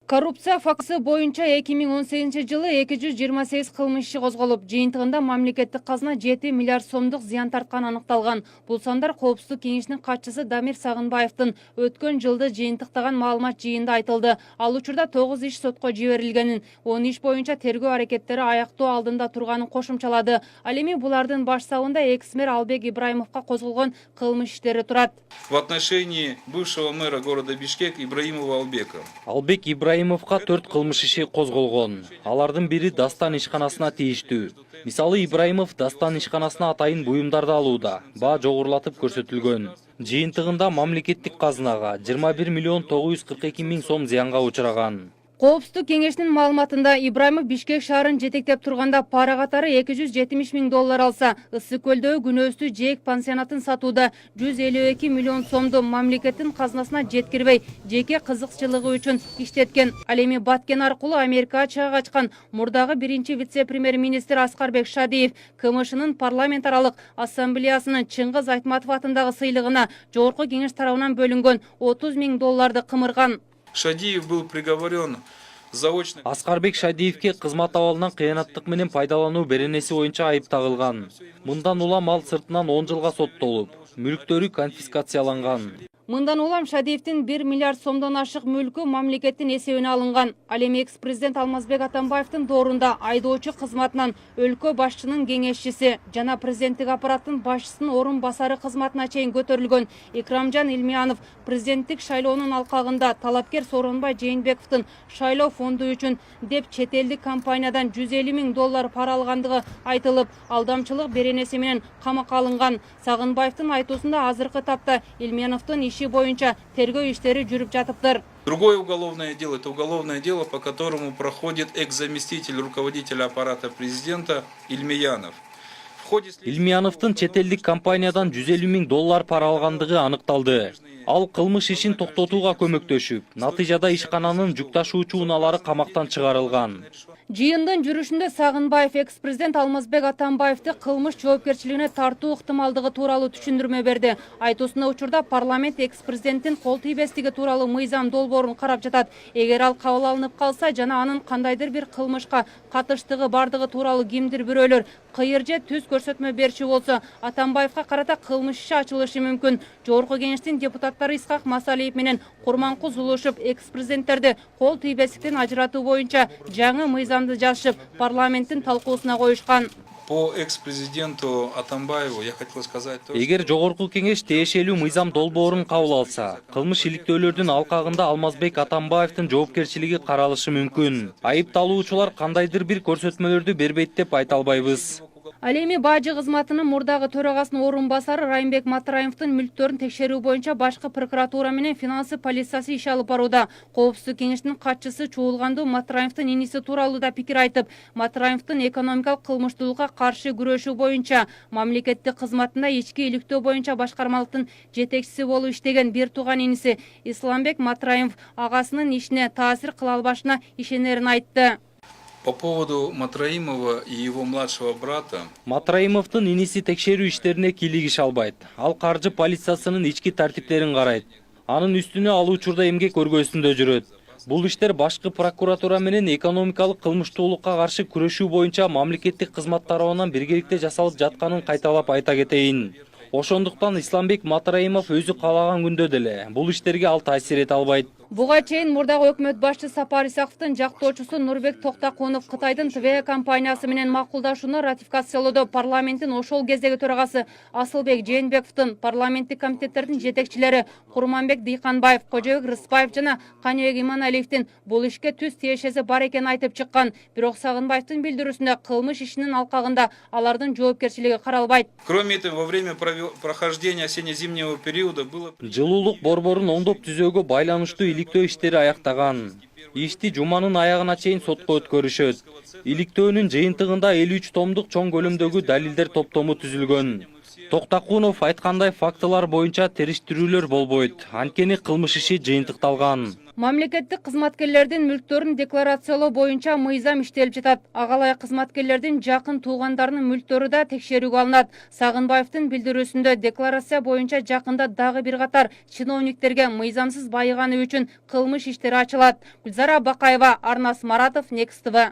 Коррупция фактысы боюнча 2018 жылы 228 кылмыш иши козголуп, жыйынтыгында мамлекеттик казына 7 миллиард сомдук зыян тартканы аныкталган. Бул сандар Коопсуздук кеңешинин катчысы Дамир Сагынбаевдин өткөн жылды жыйынтыктаган маалымат жыйынында айтылды. Ал учурда 9 иш сотко жиберилгенин, 10 иш боюнча тергөө аракеттери аяктоо алдында турганын кошумчалады. Ал эми булардын баш сабында экс-мэр Албек Ибраимовго козголгон кылмыш иштери турат. В отношении бывшего мэра города Бишкек Ибраимова Албека. Албек Ибраимовга 4 кылмыш иши козголгон. Алардын бири Дастан ишканасына тийиштүү. Мисалы Ибраимов Дастан ишканасына атайын буюмдарды алууда баа жогорулатып көрсөтүлгөн. Жыйынтыгында мамлекеттик казынага 21 миллион 942 миң сом зыянга учураган. Коопсуздук кеңешинин маалыматында Ибраимов Бишкек шаарын жетектеп турганда пара катары 270 миң доллар алса, Ысык көлдөгү күнөөстүү жээк пансионатын сатууда 152 миллион сомду мамлекеттин казынасына жеткирбей, жеке кызыкчылыгы үчүн иштеткен. Ал эми Баткен аркылуу Америкага чыга ачкан мурдагы биринчи вице-премьер-министр Аскарбек Шадиев КМШнын парламент аралык ассамблеясынын Чыңгыз Айтматов атындагы сыйлыгына жогорку кеңеш тарабынан бөлүнгөн 30 миң долларды кымырган. Шадиев был приговорен заочно. Аскарбек Шадиевке кызмат абалынан кыянаттык менен пайдалануу беренеси боюнча айып тагылган. Мындан улам ал сыртынан 10 жылга соттолуп, мүлктөрү конфискацияланган. Мындан улам Шадиевдин 1 миллиард сомдон ашык мүлкү мамлекеттин эсебине алынган. Ал эми экс-президент Алмазбек Атамбаевдин доорунда айдоочу кызматынан өлкө башчынын кеңешчиси жана президенттик аппараттын башчысынын орун басары кызматына чейин көтөрүлгөн Икрамжан Илмиянов президенттик шайлоонун алкагында талапкер Сооронбай Жээнбековдун шайлоо фонду үчүн деп чет элдик компаниядан 150 миң доллар пара алгандыгы айтылып, алдамчылык беренеси менен камакка алынган. Сагынбаевдин айтуусунда азыркы тапта Илмияновдун иши боюнча тергөө иштери жүрүп жатыптыр. Другое уголовное дело – это уголовное дело, по которому проходит экс-заместитель руководителя аппарата президента Ильмиянов. Илмияновдун чет элдик компаниядан 150 миң доллар пара алгандыгы аныкталды. Ал кылмыш ишин токтотууга көмөктөшүп, натыйжада ишкананын жүк ташуучу унаалары камактан чыгарылган. Жыйындын жүрүшүндө Сагынбаев экс-президент Алмазбек Атамбаевди кылмыш жоопкерчилигине тартуу ыктымалдыгы тууралуу түшүндүрмө берди. Айтуусунда учурда парламент экс-президенттин кол тийбестиги тууралуу мыйзам долбоорун карап жатат. Эгер ал кабыл алынып калса жана анын кандайдыр бир кылмышка катыштыгы бардыгы тууралуу кимдир бирөөлөр кыйыр же түз көрсөтмө берчү болсо, Атамбаевга карата кылмыш иши ачылышы мүмкүн. Жогорку кеңештин депутаттары Исхак Масалиев менен Курманкул Зулушев экс-президенттерди кол тийбестиктен ажыратуу боюнча жаңы мыйзамды жазышып, парламенттин талкуусуна коюшкан. По экс-президенту Атамбаеву я хотел сказать... Эгер жогорку кеңеш тиешелүү мыйзам долбоорун кабыл алса, кылмыш иликтөөлөрдүн алкагында Алмазбек Атамбаевдин жоопкерчилиги каралышы мүмкүн. Айыпталуучулар кандайдыр бир көрсөтмөлөрдү бербейт деп айта албайбыз. Ал эми бажы кызматынын мурдагы төрагасынын орун басары Райымбек Матраимовдун мүлктөрүн текшерүү боюнча башкы прокуратура менен финансы полициясы иш алып барууда. Коопсуздук кеңешинин катчысы чуулгандуу Матраимовдун иниси тууралуу да пикир айтып, Матраимовдун экономикалык кылмыштуулукка каршы күрөшүү боюнча мамлекеттик кызматында ички иликтөө боюнча башкармалыктын жетекчиси болуп иштеген бир тууган иниси Исламбек Матраимов агасынын ишине таасир кыла албашына ишенерин айтты. По поводу Матраимова и его младшего брата. Матраимовдун иниси текшерүү иштерине кийлигише албайт. Ал каржы полициясынын ички тартиптерин карайт. Анын үстүнө ал учурда эмгек өргөсүндө жүрөт. Бул иштер башкы прокуратура менен экономикалык кылмыштуулукка каршы күрөшүү боюнча мамлекеттик кызмат тарабынан биргеликте жасалып жатканын кайталап айта кетейин. Ошондуктан Исламбек Матраимов өзү каалаган күндө деле бул иштерге ал таасир эте албайт. Буга чейин мурдагы өкмөт башчы Сапар Исаковдун жактоочусу Нурбек Токтакунов Кытайдын ТВ компаниясы менен макулдашууну ратификациялоодо парламенттин ошол кездеги төрагасы Асылбек Жээнбековдун, парламенттик комитеттердин жетекчилери Курманбек Дыйканбаев, Кожобек Рыспаев жана Каныбек Иманалиевдин бул ишке түз тиешеси бар экенин айтып чыккан. Бирок Сагынбаевдин билдирүүсүндө кылмыш ишинин алкагында алардын жоопкерчилиги каралбайт. Кроме этого, во время прохождения осенне-зимнего периода было... Жылуулук борборун оңдоп түзөөгө байланыштуу иликтөө иштери аяктаган. Ишти жуманын аягына чейин сотко өткөрүшөт. Иликтөөнүн жыйынтыгында 53 томдук чоң көлөмдөгү далилдер топтому түзүлгөн. Токтакунов айткандай фактылар боюнча териштирүүлөр болбойт. Анткени кылмыш иши жыйынтыкталган. Мамлекеттик кызматкерлердин мүлктөрүн декларациялоо боюнча мыйзам иштелип жатат. Агалай кызматкерлердин жакын туугандарынын мүлктөрү да текшерүүгө алынат. Сагынбаевдин билдирүүсүндө декларация боюнча жакында дагы бир катар чиновниктерге мыйзамсыз байыганы үчүн кылмыш иштери ачылат. Гүлзара Бакаева, Арнас Маратов, Next TV.